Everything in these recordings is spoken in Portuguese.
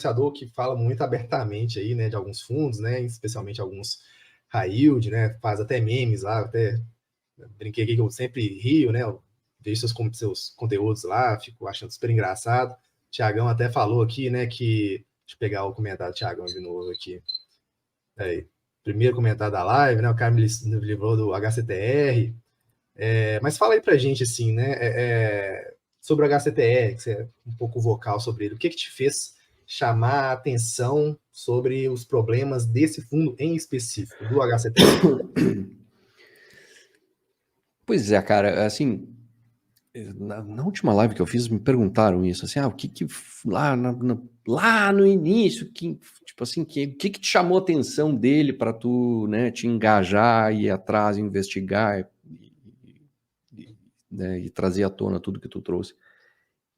influenciador que fala muito abertamente aí, né, de alguns fundos, né, especialmente alguns high yield, né, faz até memes lá, até brinquei aqui que eu sempre rio, né, eu vejo seus conteúdos lá, fico achando super engraçado. O Thiagão até falou aqui, né, que... Deixa eu pegar o comentário do Thiagão de novo aqui. Aí, primeiro comentário da live, né, o cara me livrou do HCTR. Mas fala aí pra gente, assim, né, sobre o HCTR, que você é um pouco vocal sobre ele. O que te fez chamar a atenção sobre os problemas desse fundo em específico, do HCTR? Pois é, cara, assim, na última live que eu fiz, me perguntaram isso, assim, o que lá no início, tipo assim, o que te chamou a atenção dele para tu, né, te engajar, ir atrás, investigar né, e trazer à tona tudo que tu trouxe?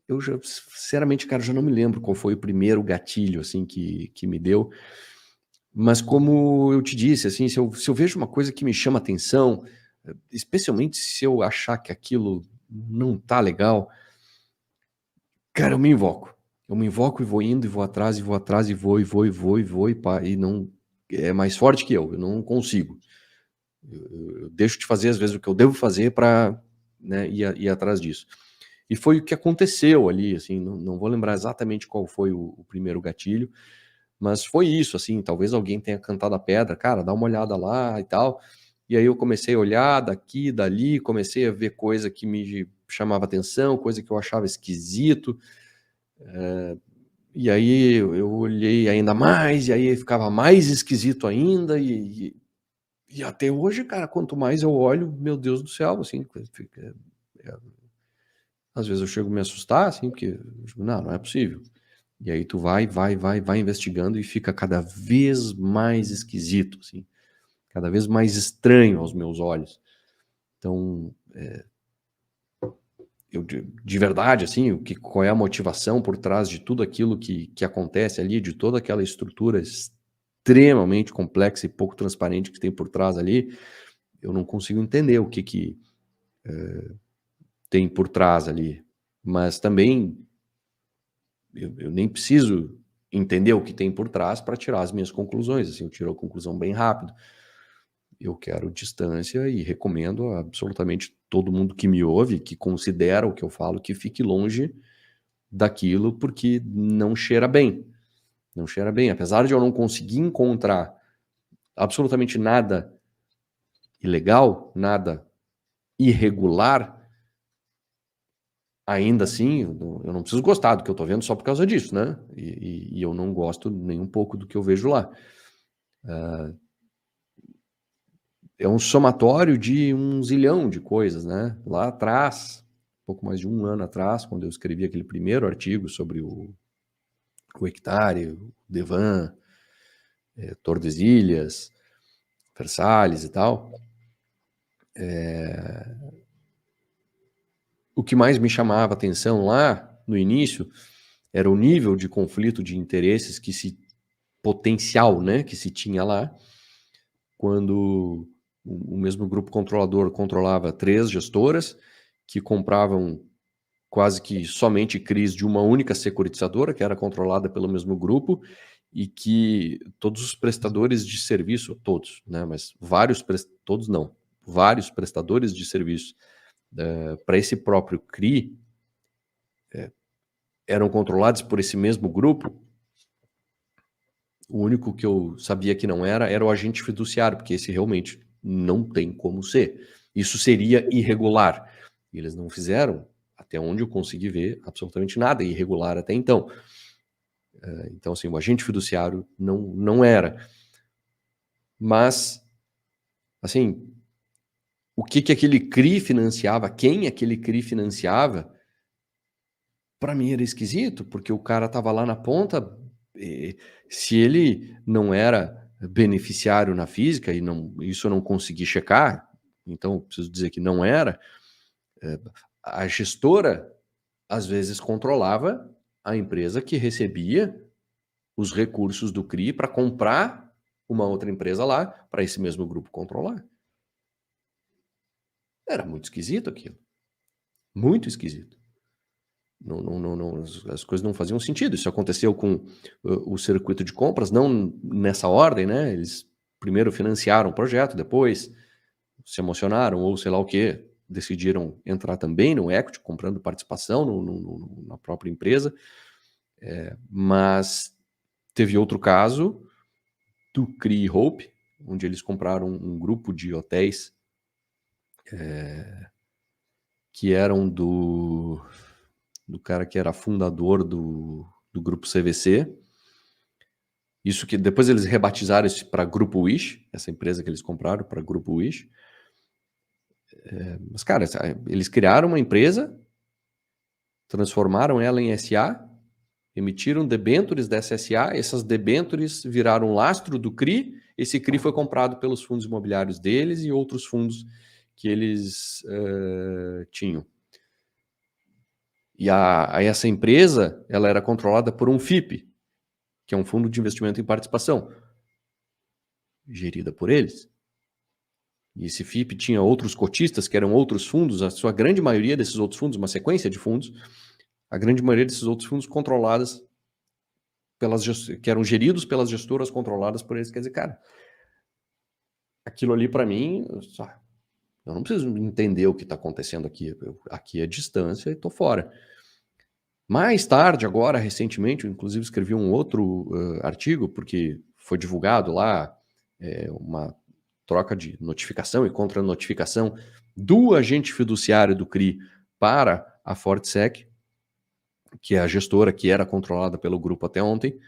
Eu já, sinceramente, cara, já não me lembro qual foi o primeiro gatilho, assim, que me deu, mas como eu te disse, assim, se eu vejo uma coisa que me chama atenção, especialmente se eu achar que aquilo não tá legal, cara, eu me invoco. Eu me invoco e vou indo, e vou atrás, e vou atrás, e vou, e não... É mais forte que eu não consigo. Eu deixo de fazer, às vezes, o que eu devo fazer para, né, ir atrás disso. E foi o que aconteceu ali, assim, não vou lembrar exatamente qual foi o primeiro gatilho, mas foi isso, assim, talvez alguém tenha cantado a pedra, cara, dá uma olhada lá e tal. E aí eu comecei a olhar daqui, dali, comecei a ver coisa que me chamava atenção, coisa que eu achava esquisito. E aí eu olhei ainda mais, e aí ficava mais esquisito ainda, e até hoje, cara, quanto mais eu olho, meu Deus do céu, assim, às vezes eu chego a me assustar, assim, porque, não é possível. E aí tu vai investigando e fica cada vez mais esquisito, assim, cada vez mais estranho aos meus olhos. Então, eu de verdade, assim, qual é a motivação por trás de tudo aquilo que acontece ali, de toda aquela estrutura extremamente complexa e pouco transparente que tem por trás ali, eu não consigo entender o que tem por trás ali. Mas também eu nem preciso entender o que tem por trás para tirar as minhas conclusões. Assim, eu tiro a conclusão bem rápido. Eu quero distância e recomendo a absolutamente todo mundo que me ouve, que considera o que eu falo, que fique longe daquilo, porque não cheira bem. Não cheira bem. Apesar de eu não conseguir encontrar absolutamente nada ilegal, nada irregular, ainda assim, eu não preciso gostar do que eu estou vendo só por causa disso, né? E eu não gosto nem um pouco do que eu vejo lá. É um somatório de um zilhão de coisas, né? Lá atrás, pouco mais de um ano atrás, quando eu escrevi aquele primeiro artigo sobre o hectare, o Devan, Tordesilhas, Versalhes e tal, o que mais me chamava a atenção lá no início era o nível de conflito de interesses potencial, né, que se tinha lá, quando o mesmo grupo controlador controlava 3 gestoras que compravam quase que somente CRIs de uma única securitizadora, que era controlada pelo mesmo grupo, e que todos os prestadores de serviço, todos, né, mas todos não, vários prestadores de serviço para esse próprio CRI eram controlados por esse mesmo grupo. O único que eu sabia que não era o agente fiduciário, porque esse realmente não tem como ser. Isso seria irregular. E eles não fizeram, até onde eu consegui ver, absolutamente nada irregular até então. Então, assim, o agente fiduciário não era. Mas, assim, o que aquele CRI financiava, quem aquele CRI financiava, para mim era esquisito, porque o cara estava lá na ponta, se ele não era beneficiário na física, e isso eu não consegui checar, então preciso dizer que não era, a gestora às vezes controlava a empresa que recebia os recursos do CRI para comprar uma outra empresa lá, para esse mesmo grupo controlar. Era muito esquisito aquilo. Muito esquisito. as coisas não faziam sentido. Isso aconteceu com o circuito de compras, não nessa ordem, né? Eles primeiro financiaram o projeto, depois se emocionaram ou sei lá o quê, decidiram entrar também no equity, comprando participação na própria empresa. Mas teve outro caso do CRI Hope, onde eles compraram um grupo de hotéis que eram do cara que era fundador do grupo CVC. Isso que depois eles rebatizaram isso para Grupo Wish, essa empresa que eles compraram para Grupo Wish. Mas, cara, eles criaram uma empresa, transformaram ela em SA, emitiram debêntures dessa SA, essas debêntures viraram lastro do CRI, esse CRI foi comprado pelos fundos imobiliários deles e outros fundos que eles tinham. E essa empresa, ela era controlada por um FIP, que é um fundo de investimento em participação, gerida por eles. E esse FIP tinha outros cotistas, que eram outros fundos, a sua grande maioria desses outros fundos, uma sequência de fundos, a grande maioria desses outros fundos controladas que eram geridos pelas gestoras controladas por eles. Quer dizer, cara, aquilo ali para mim, eu não preciso entender o que está acontecendo aqui. Aqui é distância e estou fora. Mais tarde, agora, recentemente, eu inclusive escrevi um outro artigo, porque foi divulgado lá uma troca de notificação e contra-notificação do agente fiduciário do CRI para a Fortsec, que é a gestora que era controlada pelo grupo até ontem,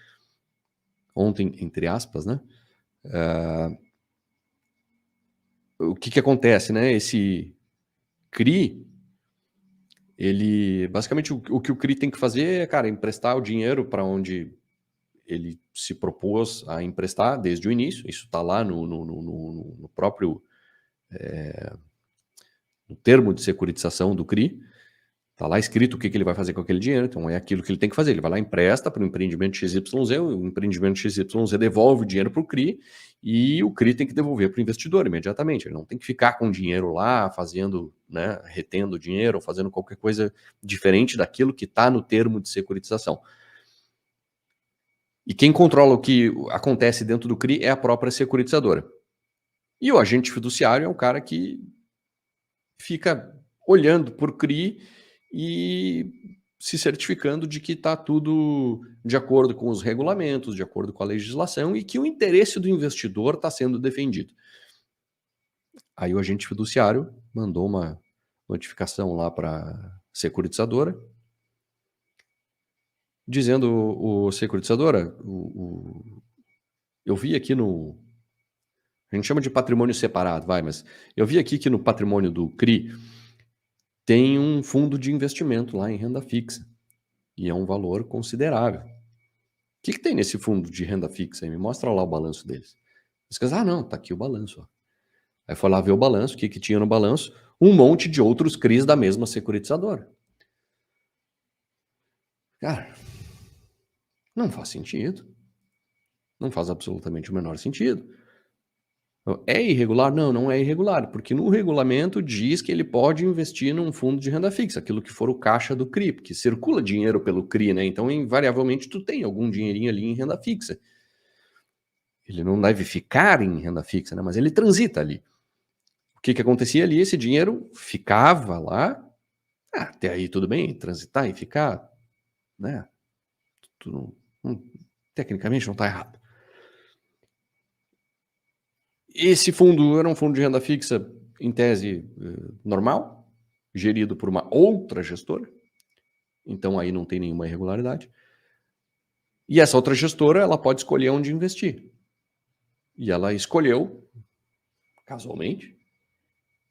entre aspas, né? O que acontece, né? Esse CRI, ele, basicamente, o que o CRI tem que fazer é, cara, emprestar o dinheiro para onde ele se propôs a emprestar desde o início. Isso está lá no próprio no termo de securitização do CRI. Está lá escrito o que ele vai fazer com aquele dinheiro. Então é aquilo que ele tem que fazer. Ele vai lá, empresta para o empreendimento XYZ, o empreendimento XYZ devolve o dinheiro para o CRI e o CRI tem que devolver para o investidor imediatamente. Ele não tem que ficar com o dinheiro lá, fazendo, né, retendo o dinheiro ou fazendo qualquer coisa diferente daquilo que está no termo de securitização. E quem controla o que acontece dentro do CRI é a própria securitizadora. E o agente fiduciário é o cara que fica olhando por CRI e se certificando de que está tudo de acordo com os regulamentos, de acordo com a legislação e que o interesse do investidor está sendo defendido. Aí o agente fiduciário mandou uma notificação lá para a securitizadora, dizendo, o securitizadora, eu vi aqui a gente chama de patrimônio separado, mas eu vi aqui que no patrimônio do CRI tem um fundo de investimento lá em renda fixa. E é um valor considerável. O que tem nesse fundo de renda fixa aí? Me mostra lá o balanço deles. Os caras, não, tá aqui o balanço. Ó. Aí foi lá ver o balanço, o que tinha no balanço? Um monte de outros CRIs da mesma securitizadora. Cara, não faz sentido. Não faz absolutamente o menor sentido. É irregular? Não é irregular, porque no regulamento diz que ele pode investir num fundo de renda fixa, aquilo que for o caixa do CRI, porque circula dinheiro pelo CRI, né? Então, invariavelmente, tu tem algum dinheirinho ali em renda fixa. Ele não deve ficar em renda fixa, né? Mas ele transita ali. O que acontecia ali? Esse dinheiro ficava lá, até aí tudo bem, transitar e ficar, né? Tecnicamente não está errado. Esse fundo era um fundo de renda fixa, em tese, normal, gerido por uma outra gestora. Então, aí não tem nenhuma irregularidade. E essa outra gestora, ela pode escolher onde investir. E ela escolheu, casualmente,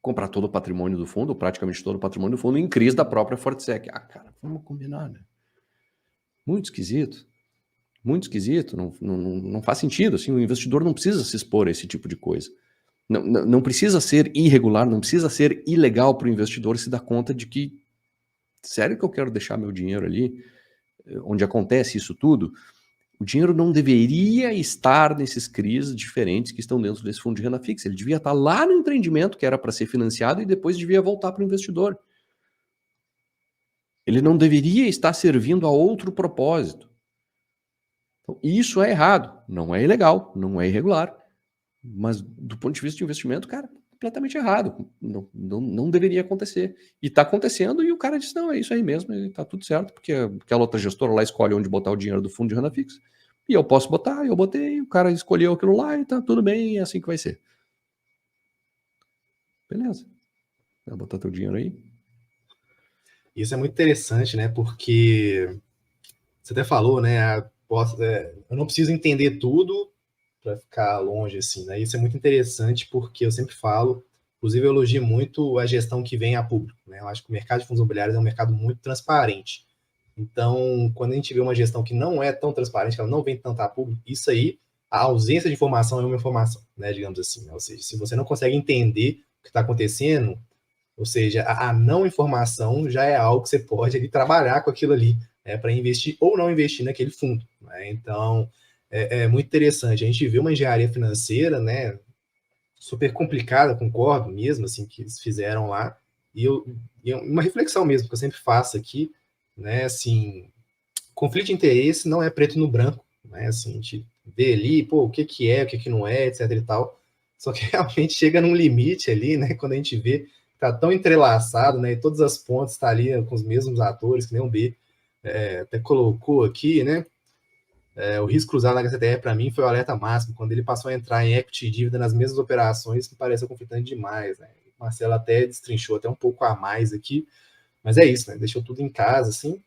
comprar todo o patrimônio do fundo, praticamente todo o patrimônio do fundo, em CRIs da própria Fortsec. Cara, vamos combinar, né? Muito esquisito. Muito esquisito. Não faz sentido. Assim, o investidor não precisa se expor a esse tipo de coisa. Não precisa ser irregular, não precisa ser ilegal para o investidor se dar conta de que, sério que eu quero deixar meu dinheiro ali, onde acontece isso tudo? O dinheiro não deveria estar nesses CRIs diferentes que estão dentro desse fundo de renda fixa. Ele devia estar lá no empreendimento que era para ser financiado e depois devia voltar para o investidor. Ele não deveria estar servindo a outro propósito. Então, isso é errado, não é ilegal, não é irregular, mas do ponto de vista de investimento, cara, completamente errado, não deveria acontecer. E está acontecendo e o cara disse, não, é isso aí mesmo, está tudo certo, porque aquela outra gestora lá escolhe onde botar o dinheiro do fundo de renda fixa, e eu posso botar, eu botei, o cara escolheu aquilo lá e tá tudo bem, é assim que vai ser. Beleza. Vai botar teu dinheiro aí. Isso é muito interessante, né? Porque você até falou, né? Eu não preciso entender tudo para ficar longe, assim, né? Isso é muito interessante porque eu sempre falo, inclusive eu elogio muito a gestão que vem a público, né? Eu acho que o mercado de fundos imobiliários é um mercado muito transparente. Então, quando a gente vê uma gestão que não é tão transparente, que ela não vem tanto a público, isso aí, a ausência de informação é uma informação, né? Digamos assim, né? Ou seja, se você não consegue entender o que está acontecendo, ou seja, a não informação já é algo que você pode ali, trabalhar com aquilo ali, né, para investir ou não investir naquele fundo. Né? Então, é muito interessante. A gente vê uma engenharia financeira, né, super complicada, concordo mesmo, assim, que eles fizeram lá. E uma reflexão mesmo que eu sempre faço aqui, né, assim, conflito de interesse não é preto no branco, né, assim, a gente vê ali, pô, o que é, o que não é, etc e tal. Só que realmente chega num limite ali, né, quando a gente vê tá tão entrelaçado, né? E todas as pontes tá ali com os mesmos atores, que nem o B até colocou aqui, né? O risco cruzado na HCTR para mim foi o alerta máximo, quando ele passou a entrar em equity e dívida nas mesmas operações, que pareceu conflitante demais, né? O Marcelo até destrinchou até um pouco a mais aqui, mas é isso, né? Deixou tudo em casa, assim,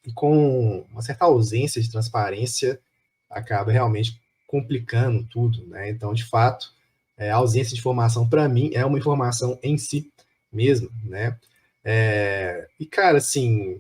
e com uma certa ausência de transparência, acaba realmente complicando tudo, né? Então, de fato, a ausência de informação, para mim, é uma informação em si mesmo, né? E, cara, assim,